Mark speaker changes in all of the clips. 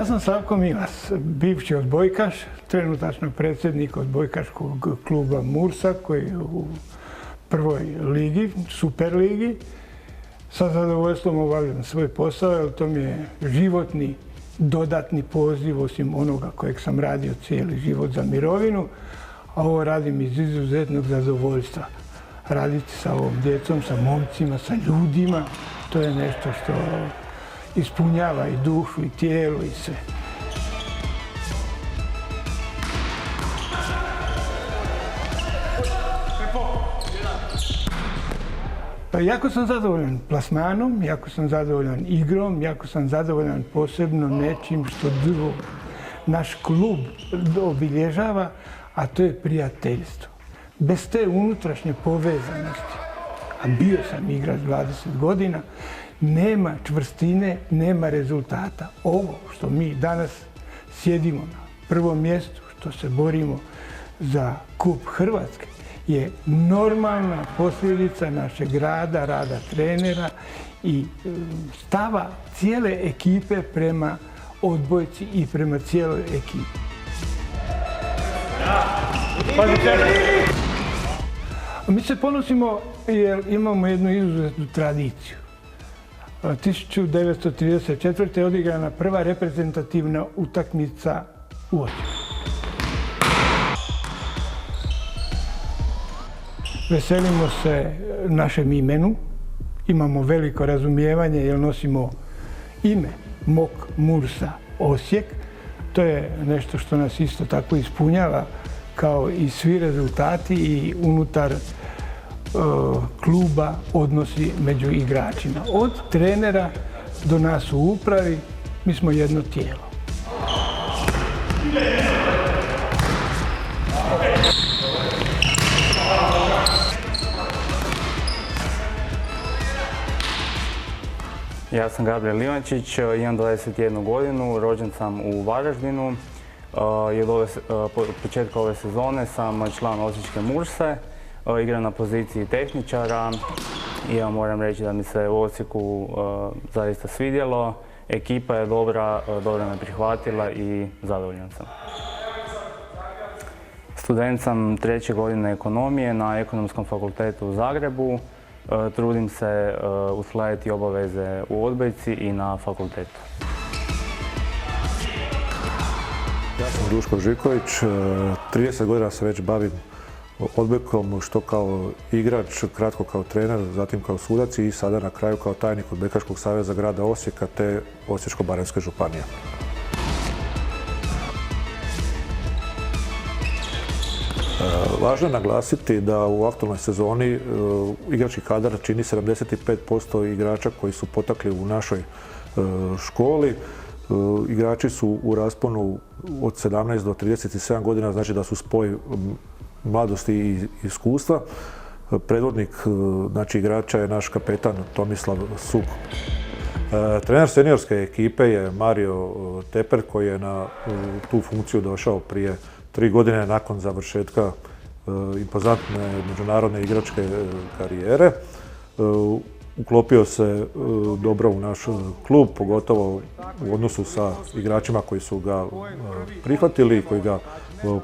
Speaker 1: Ja sam Slavko Milas, bivši odbojkaš, trenutačno predsjednik odbojkaškog kluba Mursa koji je u prvoj ligi, super ligi. Sa zadovoljstvom obavljam svoj posao jer to mi je životni dodatni poziv osim onoga kojeg sam radio cijeli život za mirovinu, a ovo radim iz izuzetnog zadovoljstva. Raditi sa ovom djecom, sa momcima, sa ljudima, to je nešto što ispunjava i dušu i tijelo i sve. Pa jako sam zadovoljan plasmanom, jako sam zadovoljan igrom, jako sam zadovoljan posebno nečim što naš klub obilježava, a to je prijateljstvo. Bez te unutrašnje povezanosti, a bio sam igrač 20 godina, nema čvrstine, nema rezultata. Ovo što mi danas sjedimo na prvom mjestu, što se borimo za kup Hrvatske, je normalna posljedica našeg rada trenera i stava cijele ekipe prema odbojci i prema cijeloj ekipi. Mi se ponosimo jer imamo jednu izuzetnu tradiciju. 1934. je odigrana prva reprezentativna utakmica u Osijeku. Veselimo se našem imenu, imamo veliko razumijevanje jer nosimo ime MOK Mursa Osijek. To je nešto što nas isto tako ispunjava kao i svi rezultati i unutar kluba odnosi među igračima. Od trenera do nas u upravi, mi smo jedno tijelo.
Speaker 2: Ja sam Gabriel Ivančić, imam 21 godinu, rođen sam u Varaždinu. Od početka ove sezone sam član Osječke Murse, igram na poziciji tehničara i ja moram reći da mi se u Osijeku zaista svidjelo. Ekipa je dobra me prihvatila i zadovoljan sam. Student sam 3. godine ekonomije na Ekonomskom fakultetu u Zagrebu. Trudim se uskladiti obaveze u odbojci i na fakultetu.
Speaker 3: Ja sam Duško Žiković, 30 godina se već bavim odbojkom, što kao igrač, kratko kao trener, zatim kao sudac i sada na kraju kao tajnik Odbojkaškog saveza grada Osijeka te Osječko-baranjske županije. Važno je naglasiti da u aktualnoj sezoni igrački kadar čini 75% igrača koji su potakli u našoj školi. Igrači su u rasponu od 17 do 37 godina, znači da su spoj mladosti i iskustva. Predvodnik igrača je naš kapetan Tomislav Suk. Trener seniorske ekipe je Mario Teper koji je na tu funkciju došao prije 3 godine nakon završetka impozantne međunarodne igračke karijere. Uklopio se dobro u naš klub, pogotovo u odnosu sa igračima koji su ga prihvatili i koji ga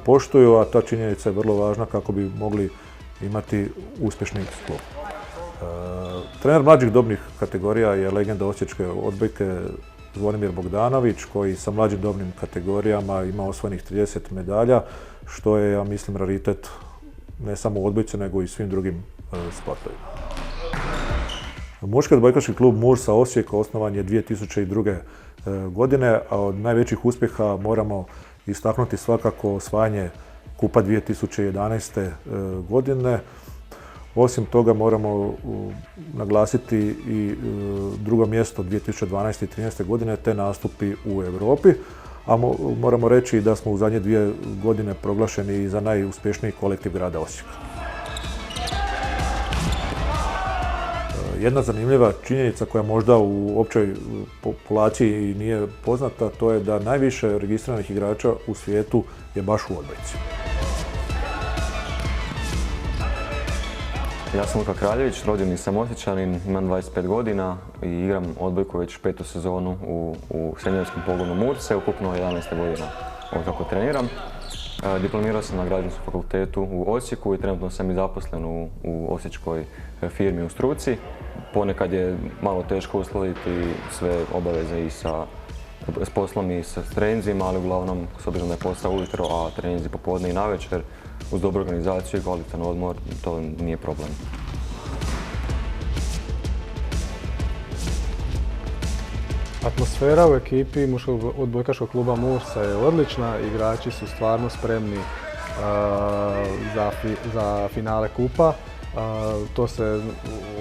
Speaker 3: poštuju, a ta činjenica je vrlo važna kako bi mogli imati uspješni klub. Trener mlađih dobnih kategorija je legenda osječke odbojke Zvonimir Bogdanović, koji sa mlađim dobnim kategorijama ima osvojenih 30 medalja, što je, ja mislim, raritet ne samo u odbojci, nego i svim drugim sportovima. Muški odbojkaški klub Mursa Osijek osnovan je 2002. godine, a od najvećih uspjeha moramo istaknuti svakako osvajanje kupa 2011. godine. Osim toga moramo naglasiti i drugo mjesto 2012. i 2013. godine te nastupi u Europi, a moramo reći da smo u zadnje 2 godine proglašeni i za najuspješniji kolektiv grada Osijeka. Jedna zanimljiva činjenica koja možda u općoj populaciji nije poznata, to je da najviše registriranih igrača u svijetu je baš u odbojci.
Speaker 4: Ja sam Luka Kraljević, rođeni sam Osječanin, imam 25 godina i igram odbojku već 5. sezonu u seniorskom pogonu Murse, ukupno 11. godina od kako treniram. Diplomirao sam na Građevinskom fakultetu u Osijeku i trenutno sam i zaposlen u osječkoj firmi u struci. Ponekad je malo teško uskladiti sve obaveze i s poslom i sa treninzima, ali uglavnom, s obzirom da je posao ujutro, a treninzi popodne i navečer, uz dobru organizaciju i kvalitetan odmor, to nije problem.
Speaker 5: Atmosfera u ekipi muškog odbojkaškog kluba Mursa je odlična, igrači su stvarno spremni za finale kupa. To se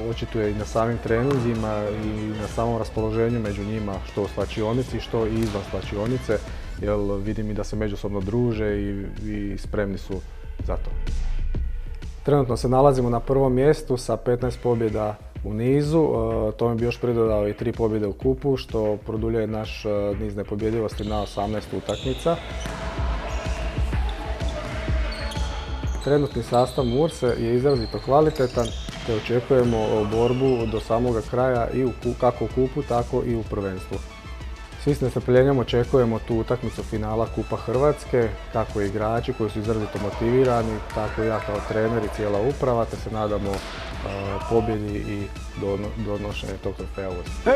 Speaker 5: očituje i na samim treninzima i na samom raspoloženju među njima, što u slačionici, što i izvan slačionice, jer vidim i da se međusobno druže i spremni su za to. Trenutno se nalazimo na prvom mjestu sa 15 pobjeda u nizu, tome bi još pridodao i 3 pobjede u kupu, što produljuje naš niz nepobjedivosti na 18 utakmica. Trenutni sastav Murse je izrazito kvalitetan, te očekujemo borbu do samoga kraja i kako u kupu, tako i u prvenstvu. Svi s nestrpljenjem očekujemo tu utakmicu finala Kupa Hrvatske, kako i igrači koji su izrazito motivirani, tako i ja kao trener i cijela uprava, te se nadamo pobjedi i donošenju tog trofeja u Osijeku.